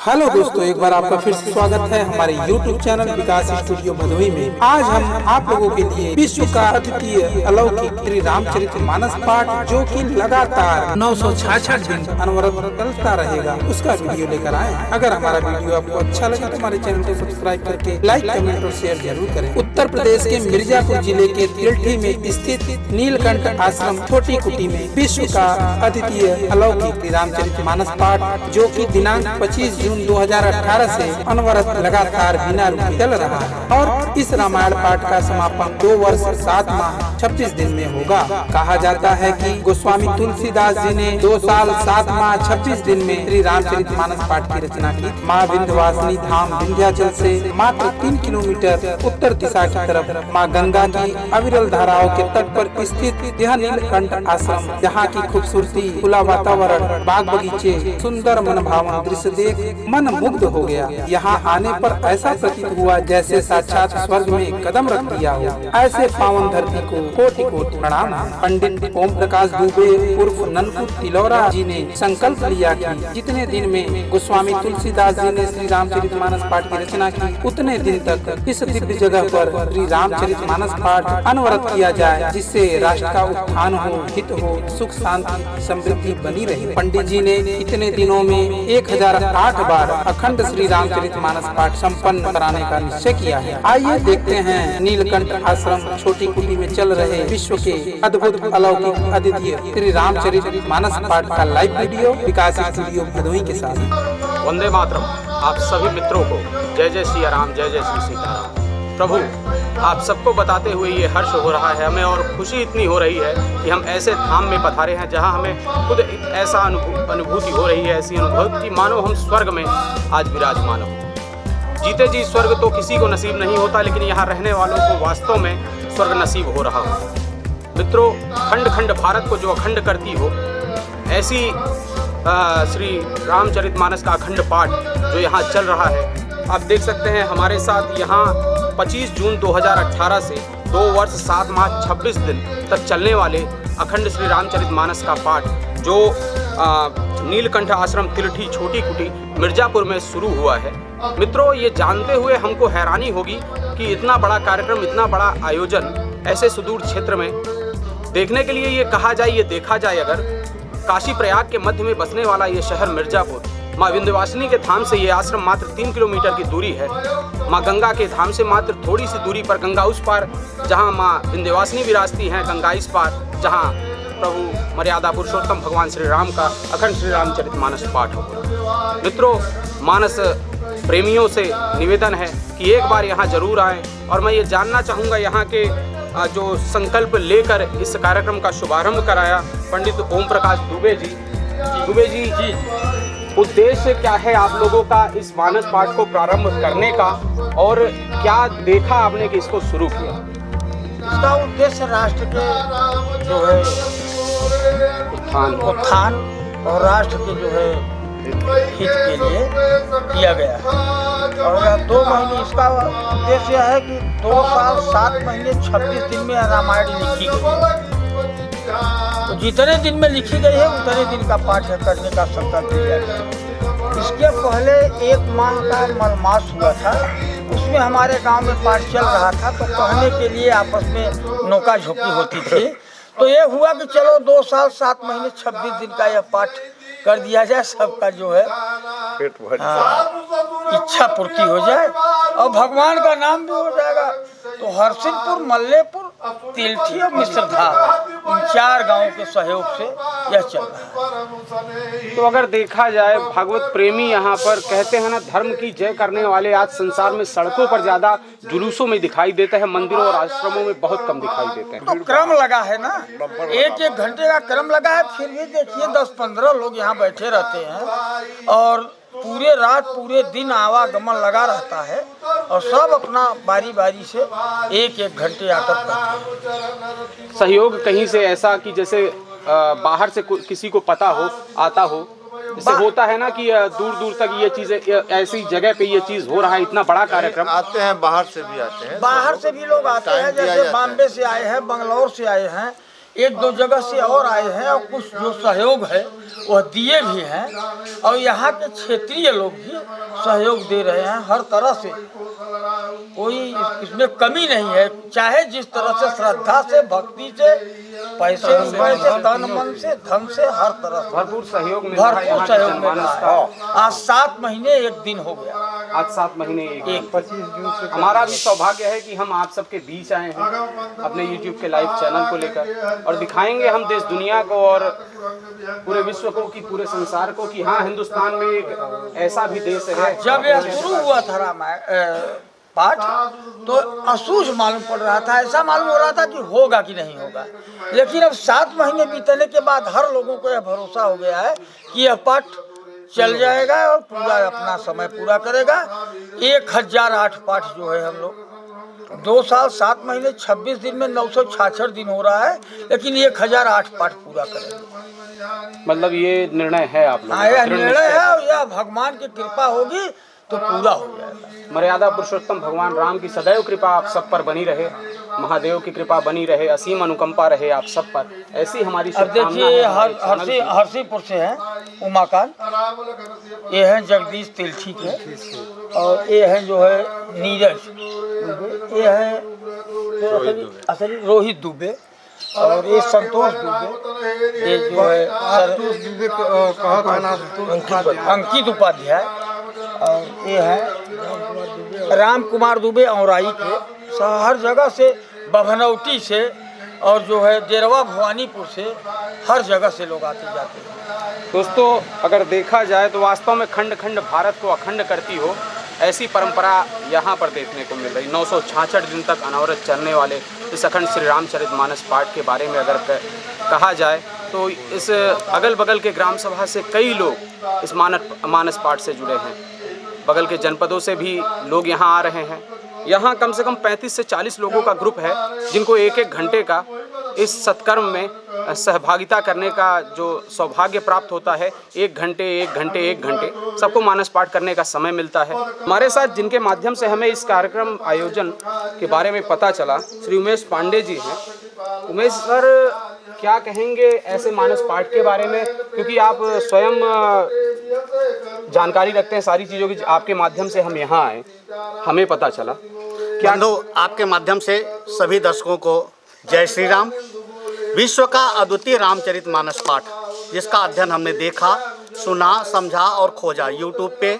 Hello दोस्तों, एक बार आपका फिर से स्वागत है हमारे YouTube चैनल विकास स्टूडियो भदोही में। आज हम आप लोगों के लिए विश्व का अद्वितीय अलौकिक श्री रामचरितमानस पाठ, जो कि लगातार 966 दिन अनवरत चलता रहेगा, उसका वीडियो लेकर आए। अगर हमारा वीडियो आपको अच्छा लगे तो हमारे चैनल को सब्सक्राइब करके लाइक, कमेंट और शेयर जरूर करें। उत्तर प्रदेश के मिर्जापुर जिले के तिलठी में स्थित नीलकंठ आश्रम छोटी कुटी में विश्व का अद्वितीय अलौकिक श्री रामचरितमानस पाठ, जो की दिनांक 25 जून 2018 से अनवरत लगातार बिना रुके चल रहा है और इस रामायण पाठ का समापन 2 वर्ष 7 माह 26 दिन में होगा। कहा जाता है कि गोस्वामी तुलसीदास जी ने 2 साल 7 माह 26 दिन में श्री रामचरितमानस पाठ की रचना की। माँ विंध्यवासिनी धाम विंध्याचल से मात्र 3 किलोमीटर उत्तर दिशा की तरफ माँ गंगा की अविरल धाराओं के तट पर स्थित यह नीलकंठ आश्रम, जहाँ की खूबसूरती, खुला वातावरण, बाग बगीचे, सुंदर मनभावन दृश्य देख मन मुग्ध हो गया। यहाँ आने पर ऐसा प्रतीत हुआ जैसे साक्षात स्वर्ग में कदम रख दिया हो। ऐसे पावन धरती को कोटि कोटि प्रणाम। पंडित ओम प्रकाश दुबे उर्फ ननकुट तिलौरा जी ने संकल्प लिया कि जितने दिन में गोस्वामी तुलसीदास जी ने श्री रामचरितमानस पाठ की रचना की, उतने दिन तक इस दिव्य जगह पर श्री रामचरितमानस पाठ अनवरत किया जाए, जिससे राष्ट्र का उत्थान हो, हित हो, सुख शांति समृद्धि बनी रहे। पंडित जी ने इतने दिनों में 1008 बार अखंड श्री रामचरितमानस पाठ संपन्न कराने का निश्चय किया है। आइए देखते हैं नीलकंठ आश्रम छोटी कुटी में चल रहे विश्व के अद्भुत अलौकिक अद्वितीय श्री रामचरितमानस पाठ का लाइव वीडियो विकास स्टूडियो भदोही के साथ। वंदे मातरम। आप सभी मित्रों को जय जय श्री राम, जय जय श्री सीताराम। प्रभु, आप सबको बताते हुए ये हर्ष हो रहा है हमें, और खुशी इतनी हो रही है कि हम ऐसे धाम में पधारे हैं जहां हमें खुद ऐसा अनुभूति हो रही है, ऐसी अनुभूति कि मानो हम स्वर्ग में आज विराजमान हो। जीते जी स्वर्ग तो किसी को नसीब नहीं होता, लेकिन यहाँ रहने वालों को वास्तव में स्वर्ग नसीब हो रहा हो। मित्रों, खंड खंड भारत को जो अखंड करती हो, ऐसी श्री रामचरितमानस का अखंड पाठ जो यहाँ चल रहा है, आप देख सकते हैं हमारे साथ यहाँ 25 जून 2018 से 2 वर्ष 7 माह 26 दिन तक चलने वाले अखंड श्री रामचरितमानस का पाठ, जो नीलकंठ आश्रम तिलठी छोटी कुटी मिर्जापुर में शुरू हुआ है। मित्रों, ये जानते हुए हमको हैरानी होगी कि इतना बड़ा कार्यक्रम, इतना बड़ा आयोजन ऐसे सुदूर क्षेत्र में देखने के लिए, ये कहा जाए, ये देखा जाए, अगर काशी प्रयाग के मध्य में बसने वाला ये शहर मिर्जापुर, माँ विंध्यवासिनी के धाम से ये आश्रम मात्र 3 किलोमीटर की दूरी है। माँ गंगा के धाम से मात्र थोड़ी सी दूरी पर, गंगा उस पार जहाँ माँ विंध्यवासिनी विराजती हैं, गंगा इस पार जहाँ प्रभु मर्यादा पुरुषोत्तम भगवान श्री राम का अखंड श्री रामचरितमानस पाठ हो। मित्रों, मानस प्रेमियों से निवेदन है कि एक बार यहाँ जरूर आएँ, और मैं ये जानना चाहूँगा यहाँ के जो संकल्प लेकर इस कार्यक्रम का शुभारंभ कराया पंडित ओम प्रकाश दुबे जी, उद्देश्य क्या है आप लोगों का इस मानस पाठ को प्रारंभ करने का, और क्या देखा आपने कि इसको शुरू किया? इसका उद्देश्य राष्ट्र के जो है उत्थान और राष्ट्र के जो है हित के लिए किया गया है। और यह 2 महीने, इसका उद्देश्य है कि 2 साल 7 महीने 26 दिन में रामायण लिखी गई, तो जितने दिन में लिखी गई है उतने दिन का पाठ करने का संकल्प लिया गया। इसके पहले 1 माह का मलमास हुआ था, उसमें हमारे गांव में पाठ चल रहा था, तो कहने के लिए आपस में नौका झोंकी होती थी। तो ये हुआ कि चलो 2 साल 7 महीने 26 दिन का यह पाठ कर दिया जाए, सबका जो है इच्छा पूर्ति हो जाए और भगवान का नाम भी हो जाएगा। तो हरसिंहपुर, मल्लेपुर, तिलठी और मिश्रधाम, इन 4 गांवों के सहयोग से यह चल रहा है। तो अगर देखा जाए, भागवत प्रेमी यहाँ पर कहते हैं ना, धर्म की जय करने वाले आज संसार में सड़कों पर ज्यादा जुलूसों में दिखाई देते हैं, मंदिरों और आश्रमों में बहुत कम दिखाई देते हैं। तो क्रम लगा है ना, 1-1 घंटे का क्रम लगा है, फिर भी देखिए 10-15 लोग यहाँ बैठे रहते हैं, और पूरे रात पूरे दिन आवागमन लगा रहता है, और सब अपना बारी बारी से 1-1 घंटे आकर करते हैं। सहयोग कहीं से ऐसा कि जैसे बाहर से किसी को पता हो, आता हो, जैसे होता है ना कि दूर दूर तक ये चीजें, ऐसी जगह पे ये चीज हो रहा है, इतना बड़ा कार्यक्रम। आते हैं, बाहर से भी आते हैं, बाहर से भी लोग आते हैं, जैसे बॉम्बे से आए हैं, बंगलौर से आए हैं, एक दो जगह से और आए हैं और कुछ जो सहयोग है वह दिए भी हैं और यहाँ के क्षेत्रीय लोग भी सहयोग दे रहे हैं हर तरह से। कोई इसमें कमी नहीं है, चाहे जिस तरह से श्रद्धा से, भक्ति से, पैसे से, तन मन से, धन से, हर तरह से भरपूर सहयोग मिल रहा है। भरपूर सहयोग मिल रहा है। आज 7 महीने 1 दिन हो गया। आज 7 महीने 25 जून से हमारा भी सौभाग्य है कि हम आप सबके बीच आए हैं अपने YouTube के लाइव चैनल को लेकर, और दिखाएंगे हम देश दुनिया को और पूरे विश्व को, कि पूरे संसार को, कि हाँ, हिंदुस्तान में एक ऐसा भी देश है। जब यह शुरू हुआ था रामायण पाठ तो असूझ मालूम पड़ रहा था, ऐसा मालूम हो रहा था कि होगा कि नहीं होगा, लेकिन अब 7 महीने बीतने के बाद हर लोगों को यह भरोसा हो गया है कि यह पाठ चल जाएगा और पूरा अपना समय पूरा करेगा। 1008 पाठ जो है हम लोग 2 साल 7 महीने 26 दिन में 966 दिन हो रहा है, लेकिन 1008 पाठ पूरा करेंगे। मतलब ये निर्णय है आप लोगों का? यह निर्णय है और यह भगवान की कृपा होगी तो पूरा हो जाएगा। मर्यादा पुरुषोत्तम भगवान राम की सदैव कृपा आप सब पर बनी रहे, महादेव की कृपा बनी रहे, असीम अनुकंपा रहे आप सब पर, ऐसी हमारी अब देखिए हरसीपुर से है उमाकांत, ये है जगदीश तिलठी के, और ये है जो है नीरज, ये है रोहित दुबे, और ये संतोष दुबे, ये जो है अंकित उपाध्याय, और ये है राम कुमार दुबे औराई के। हर जगह से, बभनौटी से और जो है डेरवा भवानीपुर से, हर जगह से लोग आते जाते हैं। दोस्तों, अगर देखा जाए तो वास्तव में खंड खंड भारत को अखंड करती हो ऐसी परंपरा यहाँ पर देखने को मिल रही। 966 दिन तक अनवरत चलने वाले इस अखंड श्री रामचरितमानस पाठ के बारे में अगर कहा जाए तो इस अगल बगल के ग्राम सभा से कई लोग इस मानस पाठ से जुड़े हैं। बगल के जनपदों से भी लोग यहाँ आ रहे हैं। यहाँ कम से कम 35 से 40 लोगों का ग्रुप है जिनको 1-1 घंटे का इस सत्कर्म में सहभागिता करने का जो सौभाग्य प्राप्त होता है। 1 घंटे सबको मानस पाठ करने का समय मिलता है। हमारे साथ जिनके माध्यम से हमें इस कार्यक्रम आयोजन के बारे में पता चला, श्री उमेश पांडे जी हैं। उमेश सर, क्या कहेंगे ऐसे मानस पाठ के बारे में, क्योंकि आप स्वयं जानकारी रखते हैं सारी चीज़ों की, आपके माध्यम से हम यहाँ आए, हमें पता चला। क्या आपके माध्यम से सभी दर्शकों को जय श्री राम। विश्व का अद्वितीय रामचरितमानस पाठ, जिसका अध्ययन हमने देखा, सुना, समझा और खोजा, यूट्यूब पे,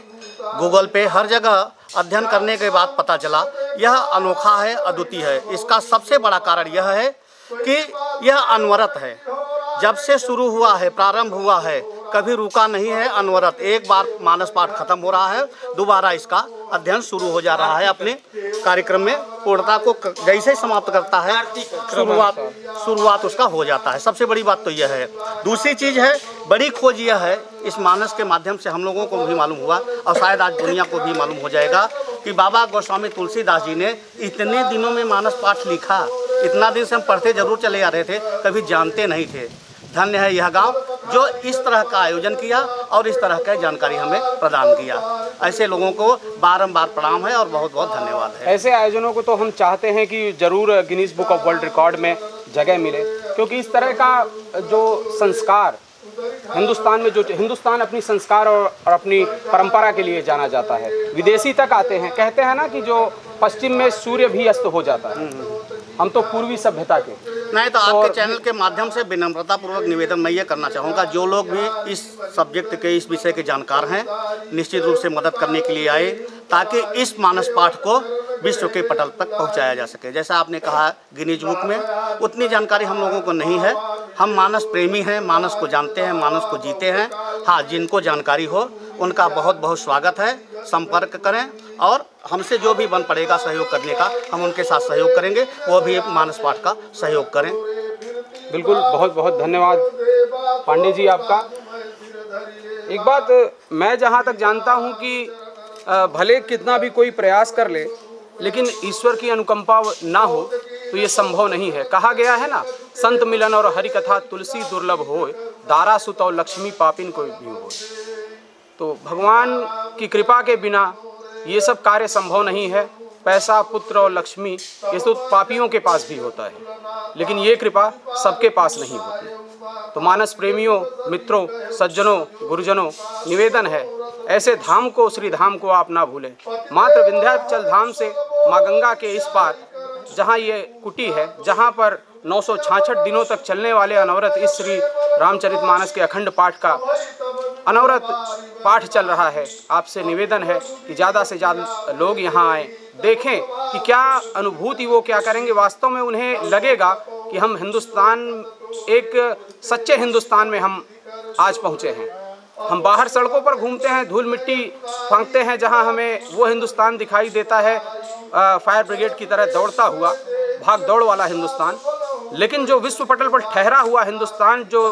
गूगल पे, हर जगह अध्ययन करने के बाद पता चला यह अनोखा है, अद्वितीय है। इसका सबसे बड़ा कारण यह है कि यह अनवरत है। जब से शुरू हुआ है, प्रारंभ हुआ है, कभी रुका नहीं है, अनवरत। एक बार मानस पाठ खत्म हो रहा है, दोबारा इसका अध्ययन शुरू हो जा रहा है। अपने कार्यक्रम में पूर्णता को जैसे समाप्त करता है, शुरुआत उसका हो जाता है। सबसे बड़ी बात तो यह है। दूसरी चीज़ है, बड़ी खोज यह है, इस मानस के माध्यम से हम लोगों को भी मालूम हुआ और शायद आज दुनिया को भी मालूम हो जाएगा कि बाबा गोस्वामी तुलसीदास जी ने इतने दिनों में मानस पाठ लिखा। इतना दिन से हम पढ़ते जरूर चले आ रहे थे, कभी जानते नहीं थे। धन्य है यह गांव जो इस तरह का आयोजन किया और इस तरह का जानकारी हमें प्रदान किया। ऐसे लोगों को बारंबार प्रणाम है और बहुत बहुत धन्यवाद है। ऐसे आयोजनों को तो हम चाहते हैं कि ज़रूर Guinness book of world record में जगह मिले, क्योंकि इस तरह का जो संस्कार हिंदुस्तान में, जो हिंदुस्तान अपनी संस्कार और अपनी परंपरा के लिए जाना जाता है, विदेशी तक आते हैं। कहते हैं ना कि जो पश्चिम में सूर्य भी अस्त हो जाता है, हम तो पूर्वी सभ्यता के। नहीं तो आपके चैनल के माध्यम से विनम्रता पूर्वक निवेदन मैं ये करना चाहूँगा, जो लोग भी इस सब्जेक्ट के, इस विषय के जानकार हैं, निश्चित रूप से मदद करने के लिए आए, ताकि इस मानस पाठ को विश्व के पटल तक पहुंचाया जा सके। जैसा आपने कहा गिनीज बुक में, उतनी जानकारी हम लोगों को नहीं है। हम मानस प्रेमी हैं, मानस को जानते हैं, मानस को जीते हैं। हाँ, जिनको जानकारी हो उनका बहुत बहुत स्वागत है। संपर्क करें और हमसे जो भी बन पड़ेगा सहयोग करने का, हम उनके साथ सहयोग करेंगे। वो भी मानस पाठ का सहयोग करें। बिल्कुल, बहुत बहुत धन्यवाद पांडे जी आपका। एक बात मैं जहाँ तक जानता हूँ कि भले कितना भी कोई प्रयास कर ले, लेकिन ईश्वर की अनुकंपा ना हो तो ये संभव नहीं है। कहा गया है ना, संत मिलन और हरि कथा तुलसी दुर्लभ होय, दारा सुत और लक्ष्मी पापिन कोई भी हो। तो भगवान की कृपा के बिना ये सब कार्य संभव नहीं है। पैसा, पुत्र और लक्ष्मी ये तो पापियों के पास भी होता है, लेकिन ये कृपा सबके पास नहीं होती। तो मानस प्रेमियों, मित्रों, सज्जनों, गुरुजनों, निवेदन है, ऐसे धाम को, श्री धाम को आप ना भूलें। मात्र विंध्याचल धाम से माँ गंगा के इस पार जहाँ ये कुटी है, जहाँ पर 966 दिनों तक चलने वाले अनवरत इस श्री रामचरितमानस के अखंड पाठ का अनवरत पाठ चल रहा है। आपसे निवेदन है कि ज़्यादा से ज़्यादा लोग यहाँ आएँ, देखें कि क्या अनुभूति वो क्या करेंगे। वास्तव में उन्हें लगेगा कि हम हिंदुस्तान, एक सच्चे हिंदुस्तान में हम आज पहुँचे हैं। हम बाहर सड़कों पर घूमते हैं, धूल मिट्टी फांकते हैं, जहाँ हमें वो हिंदुस्तान दिखाई देता है फायर ब्रिगेड की तरह दौड़ता हुआ, भाग दौड़ वाला हिंदुस्तान। लेकिन जो विश्व पटल पर ठहरा हुआ हिंदुस्तान, जो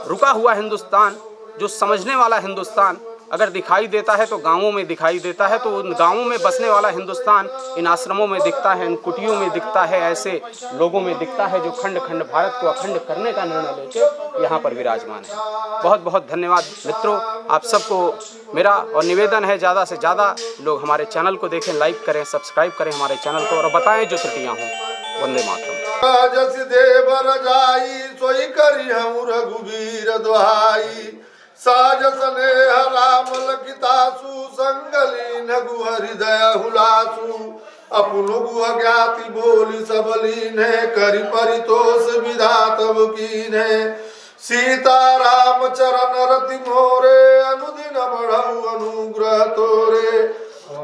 रुका हुआ हिंदुस्तान, जो समझने वाला हिंदुस्तान अगर दिखाई देता है तो गांवों में दिखाई देता है। तो उन गांवों में बसने वाला हिंदुस्तान इन आश्रमों में दिखता है, इन कुटियों में दिखता है, ऐसे लोगों में दिखता है जो खंड खंड भारत को अखंड करने का निर्णय लेके यहाँ पर विराजमान है। बहुत बहुत धन्यवाद मित्रों, आप सबको मेरा और निवेदन है ज़्यादा से ज़्यादा लोग हमारे चैनल को देखें, लाइक करें, सब्सक्राइब करें हमारे चैनल को और बताएं जो त्रुटियाँ हों। वंदे मातरम। जस देव रजाई सोई करी हूँ रघुवीर दुहाई, साज स्नेह राम लखितासु, संगलीन गु हृदय हुलासु, अपनु गु अज्ञाति बोली सबलीन है, करि परितोष विधातव कीन है। सीता राम चरण रति मोरे, अनुदिन बढ़ऊ अनुग्रह तोरे।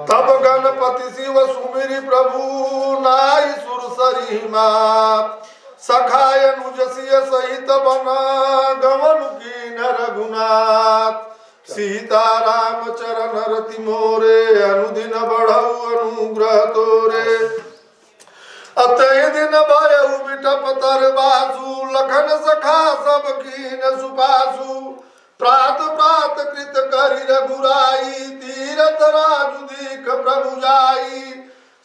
तब गणपति शिव सुमिरि प्रभु, नाई सुर सरी मात, सखाय अनुजसिय सहित बना, गवन कीन रघुनाथ। सीता राम चरण रति मोरे, अनुदिन बढ़ऊ अनुग्रह तोरे। अतय दिन भयउ बिटप तर बासु, लखन सखा सब कीन सुपासु। प्रात प्रात कृत करि रघुराई, तीरथ राजु दीख प्रभु जाई।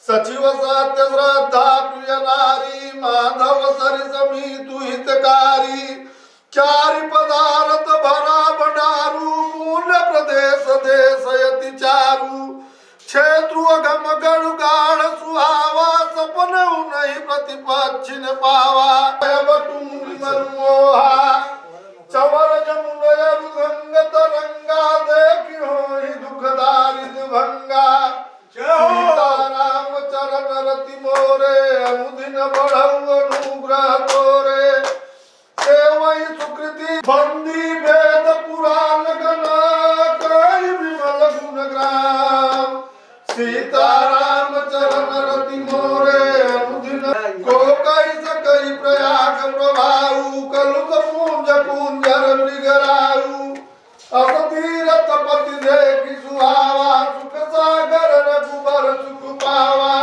सचिव सत्य श्रद्धा प्रिय नारी, माधव सरिस मीतु हितकारी। चारि पदारथ भरा भंडारू, पुण्य प्रदेश देश यति चारु। क्षेत्रु अगम गढ़ गाढ़ सुहावा, सपन नहीं प्रतिपक्षिन पावा। बटुमुनि मनमोहा, चवर जमुनय रुदंग तरंगा, देखि होहि दुख दारिद्र भंगा। सीता राम चरण रति मोरे, अनुदिन बढ़ऊ अनुग्रह तोरे। सेवई सुकृति बंदी वेद पुराण गना, कहि विमल गुण ग्राम। सीता राम चरण रति मोरे, अनुदिन को कहि सकहि प्रयाग प्रभाऊ। कलुष पूंज कुंजर मृगराऊ, अस तीरथ पति देखि सुहावा। सुख सागर रघुबर सुख पावा,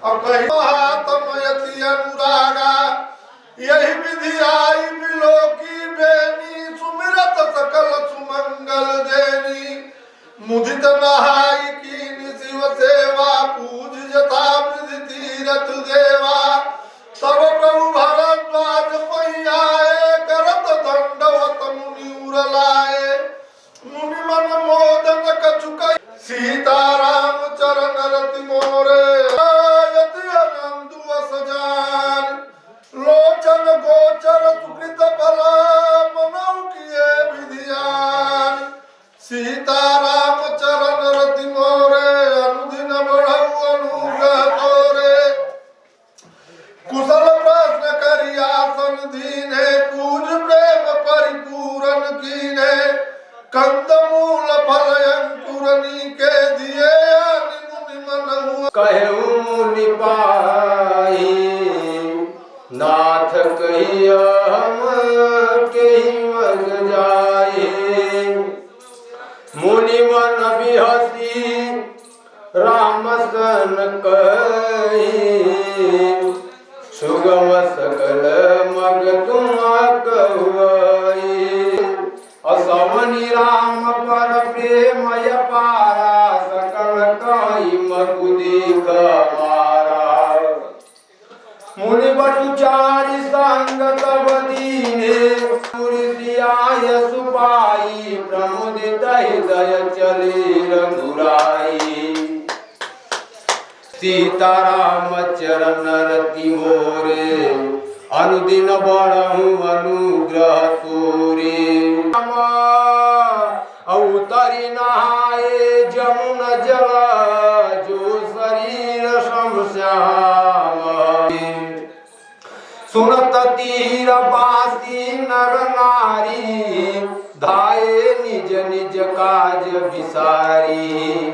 और कहि महात्म यति अनुरागा। यही विधि आई बिलो की बेनी, सुमिरत सकल सुमंगल देनी। मुदित नहाई कीनि शिव सेवा, पूज जथा विधि तीरथ देवा। तब प्रभु भरद्वाज पहियाए, करत दंडवत मुनि उर लाए। मुनि मन मोदन कछुक, सीता राम चरण रति मोरे। यति अनंत सजान, लोचन गोचर सुकृत फल, मनौ किए विधियान। सीता राम चरण रति मोरे, अनुदिन बढ़ऊ अनुग्रह तोरे। कुशल प्रश्न करि आसन दीने, पूज प्रेम परिपूरन कीने। कंद मूल फल अंकुरनी के दिए, मुनि मन कहु मुनि पाई, नाथ कहिया हम केहि मग जाए। मुनि मन बिहसी राम सन कहि, सुगम सकल मग तुम कहुआई। असमनि राम पर प्रेम अपारा, सकल कहि मगु दीख मारा। मुनि बटु चारि संग तब दीने, मुरिसियाय सुपाई। प्रमुदित हृदय चले रघुराई। सीताराम चरण रति मोरे अनुदिन बढ़हु अनुग्रह तोरे अवतरी नहाए जमुन जल जो शरीर श्याम सुनत तीर बासी नर नारी धाये निज निज काज विसारी।